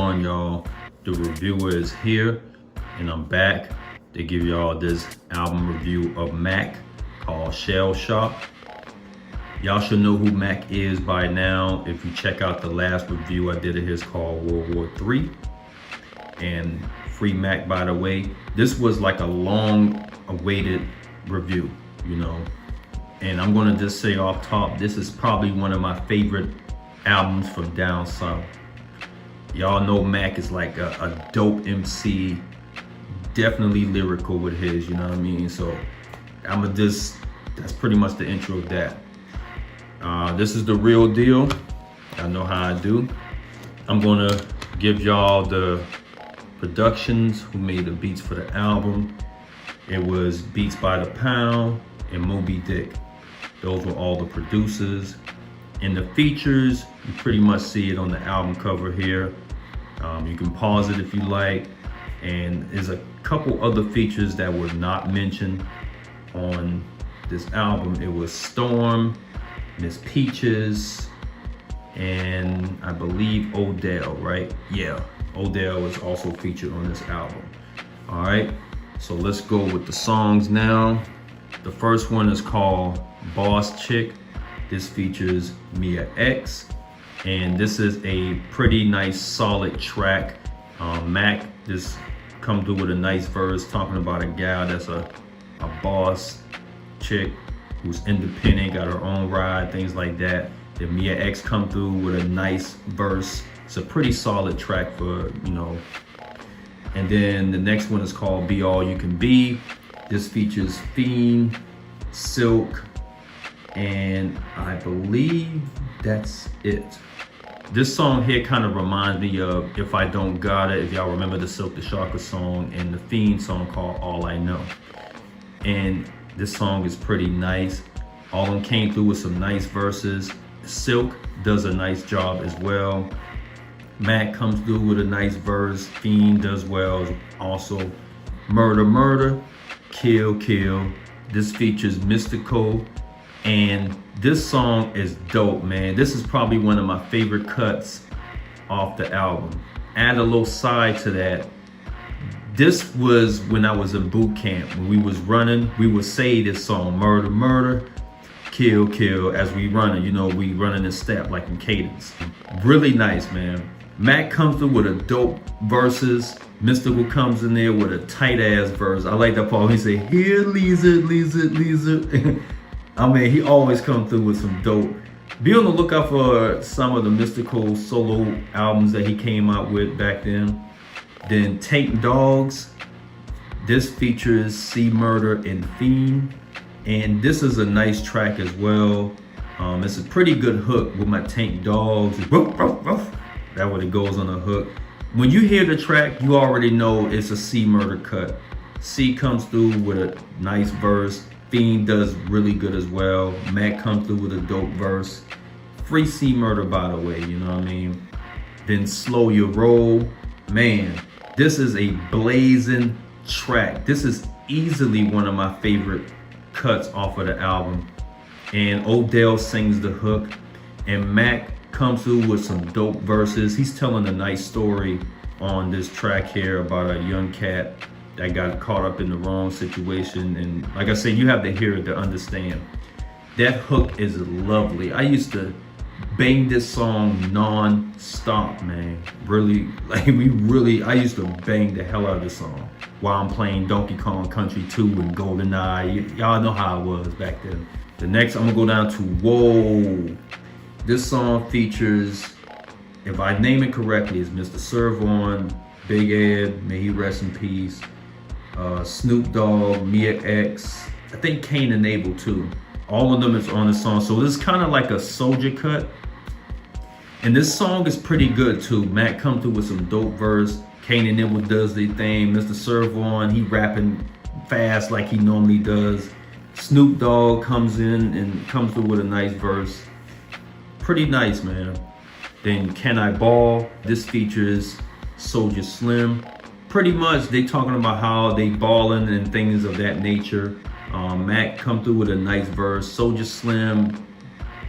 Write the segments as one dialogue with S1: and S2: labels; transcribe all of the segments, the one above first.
S1: on, y'all? The reviewer is here, and I'm back to give y'all this album review of Mac called Shell Shock. Y'all should know who Mac is by now if you check out the last review I did of his called World War III. And free Mac, by the way. This was like a long awaited review, you know. And I'm gonna just say off top, this is probably one of my favorite albums from down south. Y'all know Mac is like a dope MC, definitely lyrical with his, you know what I mean? So that's pretty much the intro of that. This is the real deal. I know how I do. I'm gonna give y'all the productions, who made the beats for the album. It was Beats by the Pound and Moby Dick. Those were all the producers. And the features, you pretty much see it on the album cover here. You can pause it if you like. And there's a couple other features that were not mentioned on this album. It was Storm, Miss Peaches, and I believe Odell, right? Yeah, Odell was also featured on this album. All right, so let's go with the songs now. The first one is called Boss Chick. This features Mia X, and this is a pretty nice solid track. Mac just come through with a nice verse talking about a gal that's a boss chick who's independent, got her own ride, things like that. Then Mia X come through with a nice verse. It's a pretty solid track for, you know. And then the next one is called Be All You Can Be. This features Fiend, Silk, and I believe that's it. This song here kind of reminds me of If I Don't Got It, if y'all remember the Silk the Shocker song, and the Fiend song called All I Know. And this song is pretty nice. All of them came through with some nice verses. Silk does a nice job as well. Mac comes through with a nice verse. Fiend does well also. Murder, Murder, Kill, Kill. This features Mystical. And this song is dope, man. This is probably one of my favorite cuts off the album. Add a little side to that. This was when I was in boot camp. When we was running, we would say this song, Murder, Murder, Kill, Kill, as we running. You know, we running in step, like in cadence. Really nice, man. Mac comes through with a dope verses. Mystical comes in there with a tight ass verse. I like that part. He say, here, Lisa. I mean, he always comes through with some dope. Be on the lookout for some of the Mystical solo albums that he came out with back then. Then Tank Dogs. This features C Murder and Fiend. And this is a nice track as well. It's a pretty good hook with my Tank Dogs. That's what it goes on the hook. When you hear the track, you already know it's a C Murder cut. C comes through with a nice verse. Fiend does really good as well. Mac comes through with a dope verse. Free C Murder, by the way, you know what I mean? Then Slow Your Roll. Man, this is a blazing track. This is easily one of my favorite cuts off of the album. And Odell sings the hook. And Mac comes through with some dope verses. He's telling a nice story on this track here about a young cat that got caught up in the wrong situation. And like I said, you have to hear it to understand. That hook is lovely. I used to bang this song non-stop, man. Really, like I used to bang the hell out of this song while I'm playing Donkey Kong Country 2 and GoldenEye. Y'all know how it was back then. The next, I'm gonna go down to Whoa. This song features, if I name it correctly, is Mr. Serv-On, Big Ed, may he rest in peace, Snoop Dogg, Mia X, I think Cain and Abel too. All of them is on the song. So this is kind of like a soldier cut. And this song is pretty good too. Mac come through with some dope verse. Cain and Abel does their thing. Mr. Serv-On, he rapping fast like he normally does. Snoop Dogg comes in and comes through with a nice verse. Pretty nice, man. Then Can I Ball? This features Soulja Slim. Pretty much they talking about how they balling and things of that nature. Mac come through with a nice verse. Soulja Slim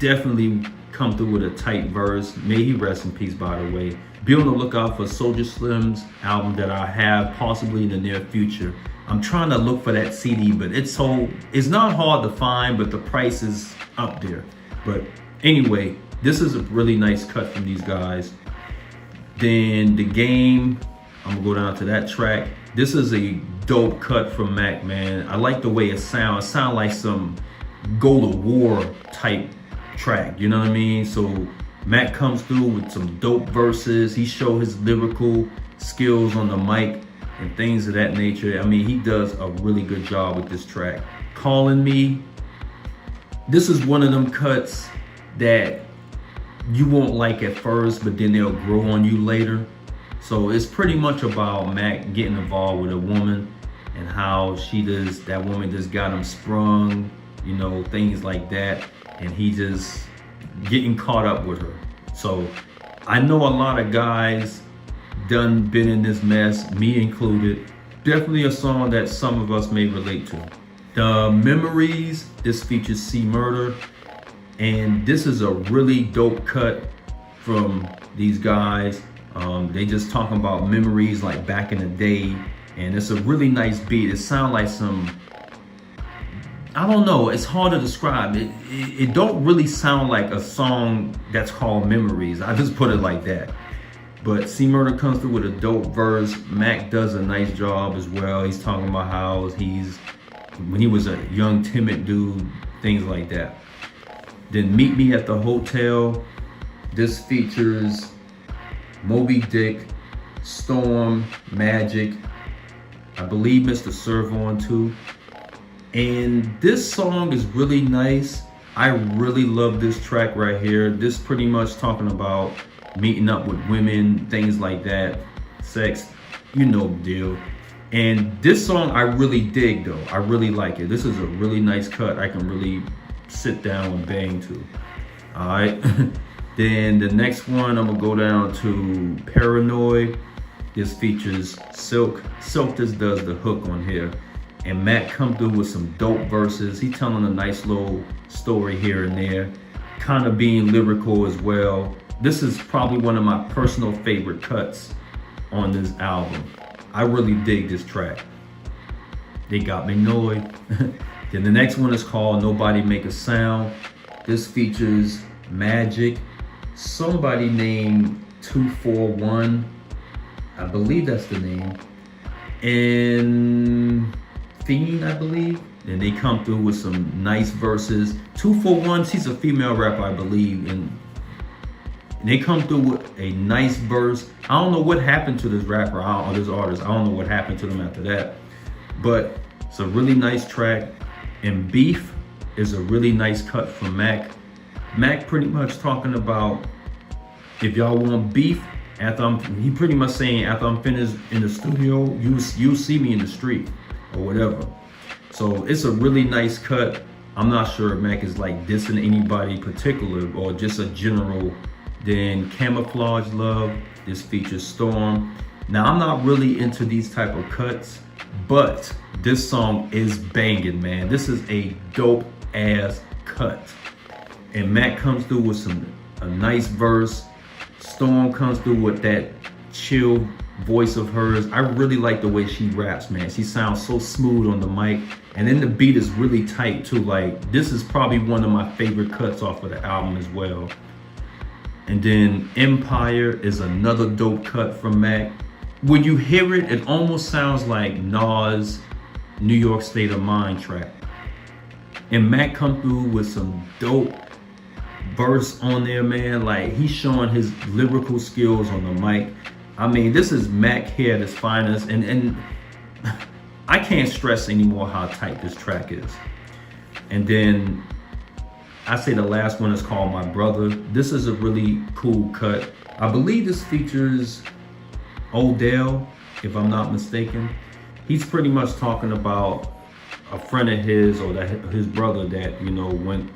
S1: definitely come through with a tight verse. May he rest in peace, by the way. Be on the lookout for Soldier Slim's album that I have possibly in the near future. I'm trying to look for that CD, but it's not hard to find, but the price is up there. But anyway, this is a really nice cut from these guys. Then The Game, I'm gonna go down to that track. This is a dope cut from Mac, man. I like the way it sounds. It sounds like some go to war type track, you know what I mean? So Mac comes through with some dope verses. He showed his lyrical skills on the mic and things of that nature. I mean, he does a really good job with this track. Calling Me, this is one of them cuts that you won't like at first, but then they'll grow on you later. So it's pretty much about Mac getting involved with a woman and how that woman just got him sprung, you know, things like that. And he just getting caught up with her. So I know a lot of guys been in this mess, me included. Definitely a song that some of us may relate to. The Memories, this features C Murder. And this is a really dope cut from these guys. They just talking about memories like back in the day. And it's a really nice beat. It sounds like some, I don't know, it's hard to describe. It don't really sound like a song that's called Memories. I just put it like that. But C Murder comes through with a dope verse. Mac does a nice job as well. He's talking about how when he was a young, timid dude, things like that. Then Meet Me at the Hotel. This features Moby Dick, Storm, Magic, I believe Mr. Servon too. And this song is really nice. I really love this track right here. This pretty much talking about meeting up with women, things like that, sex, you know the deal. And this song I really dig though. I really like it. This is a really nice cut. I can really sit down and bang to. All right. Then the next one, I'm gonna go down to Paranoid. This features Silk. Silk just does the hook on here. And Mac come through with some dope verses. He telling a nice little story here and there, kind of being lyrical as well. This is probably one of my personal favorite cuts on this album. I really dig this track. They got me annoyed. Then the next one is called Nobody Make a Sound. This features Magic, somebody named 241. I believe that's the name. And Fiend, I believe. And they come through with some nice verses. 241, she's a female rapper, I believe. And they come through with a nice verse. I don't know what happened to this rapper or this artist. I don't know what happened to them after that. But it's a really nice track. And Beef is a really nice cut from Mac. Mac pretty much talking about if y'all want beef, he pretty much saying after I'm finished in the studio, you see me in the street or whatever. So it's a really nice cut. I'm not sure if Mac is like dissing anybody particular or just a general. Then Camouflage Love, this features Storm. Now I'm not really into these type of cuts, but this song is banging, man. This is a dope ass cut. And Mac comes through with a nice verse. Storm comes through with that chill voice of hers. I really like the way she raps, man. She sounds so smooth on the mic. And then the beat is really tight too. Like, this is probably one of my favorite cuts off of the album as well. And then Empire is another dope cut from Mac. When you hear it, it almost sounds like Nas' New York State of Mind track. And Mac come through with some dope verse on there, man. Like, he's showing his lyrical skills on the mic. I mean, this is Mac here at his finest. And I can't stress anymore how tight this track is. And then I say the last one is called My Brother. This is a really cool cut. I believe this features Odell, if I'm not mistaken. He's pretty much talking about a friend of his or his brother that, went,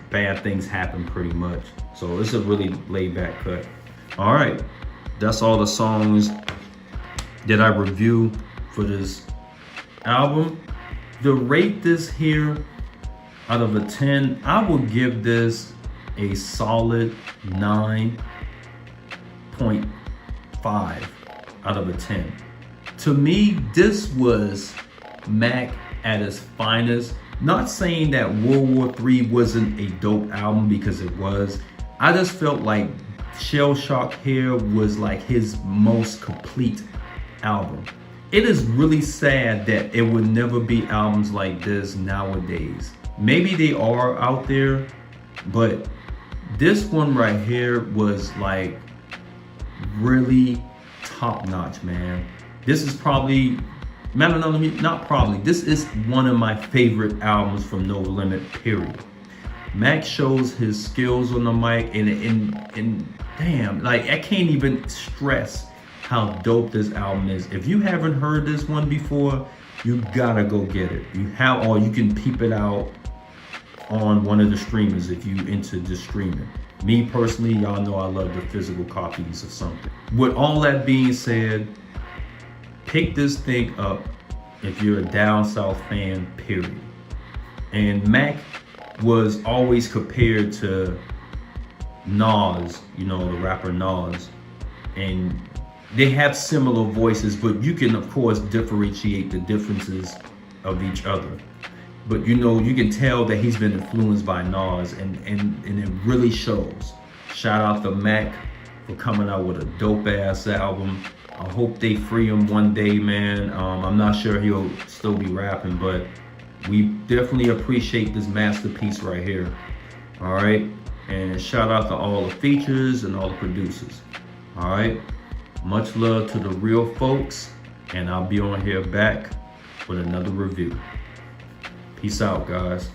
S1: bad things happen pretty much. So it's a really laid back cut. All right, that's all the songs that I review for this album. To rate this here, out of a 10, I would give this a solid 9.5 out of a 10. To me, this was Mac at his finest. Not saying that World War III wasn't a dope album, because it was. I just felt like Shell Shock here was like his most complete album. It is really sad that it would never be albums like this nowadays. Maybe they are out there, but this one right here was like really top notch, man. This is probably, not probably, this is one of my favorite albums from No Limit, period. Mac shows his skills on the mic, and damn, like I can't even stress how dope this album is. If you haven't heard this one before, you gotta go get it. You have, or you can peep it out on one of the streamers if you into the streaming. Me personally, y'all know I love the physical copies of something. With all that being said, pick this thing up if you're a down south fan, period. And Mac was always compared to Nas, you know, the rapper Nas, and they have similar voices, but you can of course differentiate the differences of each other. But you know, you can tell that he's been influenced by Nas, and it really shows. Shout out to Mac for coming out with a dope ass album. I hope they free him one day, man. I'm not sure he'll still be rapping, but we definitely appreciate this masterpiece right here. All right, and shout out to all the features and all the producers. All right, much love to the real folks, and I'll be on here back with another review. Peace out, guys.